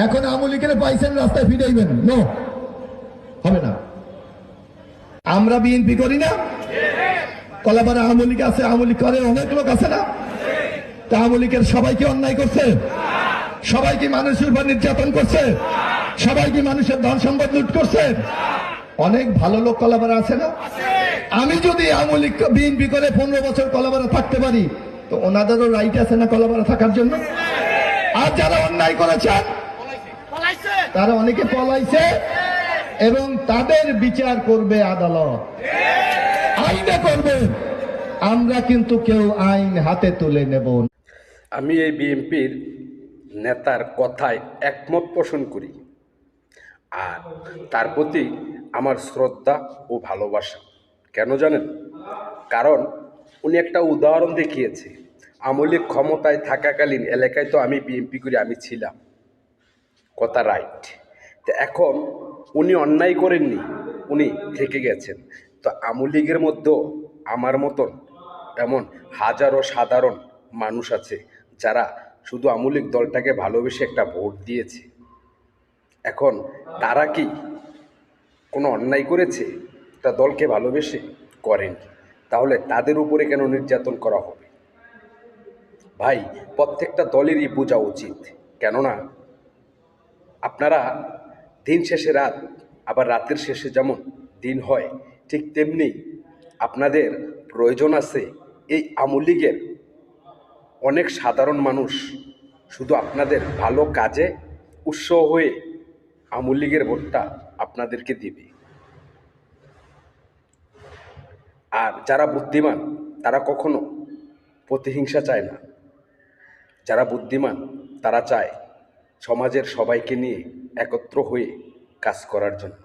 এখন আওয়ামী লীগের পাইছেন রাস্তায় ফিরাইবেন, নো, হবে না। আমরা বিএনপি করি না, কলাপাড়া আওয়ামী লীগ আছে, আওয়ামী লীগ করে অনেক লোক আছে না? তা আওয়ামী লীগের সবাইকে অন্যায় করছে? সবাইকে মানুষের উপর নির্যাতন করছে? সবাইকে মানুষের ধন সম্পদ লুট করছে? অনেক ভালো লোক কলাপাড়া আছে না? আমি যদি আওয়ামী লীগ বিএনপি করে 15 বছর কলাপাড়া থাকতে পারি, তো ওনাদেরও রাইট আছে না কলাপাড়া থাকার জন্য? আর যারা অন্যায় করেছেন তারা অনেকে পলাইছে এবং তাদের বিচার করবে আদালত, আইনে করবে। আমরা কিন্তু কেউ আইন হাতে তুলে নেব। আমি এই বিএনপির নেতার কথায় একমত পোষণ করি, আর তার প্রতি আমার শ্রদ্ধা ও ভালোবাসা। কেন জানেন? কারণ উনি একটা উদাহরণ দেখিয়েছে। আওয়ামী লীগ ক্ষমতায় থাকাকালীন এলাকায় তো আমি বিএনপি করি, আমি ছিলাম, কথা রাইট। তো এখন উনি অন্যায় করেননি, উনি থেকে গেছেন। তো আওয়ামী লীগের মধ্যেও আমার মতন এমন হাজারো সাধারণ মানুষ আছে যারা শুধু আওয়ামী লীগ দলটাকে ভালোবেসে একটা ভোট দিয়েছে। এখন তারা কি কোনো অন্যায় করেছে? তা দলকে ভালোবেসে করেনি, তাহলে তাদের উপরে কেন নির্যাতন করা হবে? ভাই, প্রত্যেকটা দলেরই বোঝা উচিত। কেননা আপনারা দিন শেষে রাত, আবার রাতের শেষে যেমন দিন হয়, ঠিক তেমনি আপনাদের প্রয়োজন আছে এই আওয়ামী লীগের অনেক সাধারণ মানুষ শুধু আপনাদের ভালো কাজে উৎসাহ হয়ে আওয়ামী লীগের ভোটটা আপনাদেরকে দিবে। আর যারা বুদ্ধিমান তারা কখনো প্রতিহিংসা চায় না। যারা বুদ্ধিমান তারা চায় সমাজের সবাইকে নিয়ে একত্র হয়ে কাজ করার জন্য।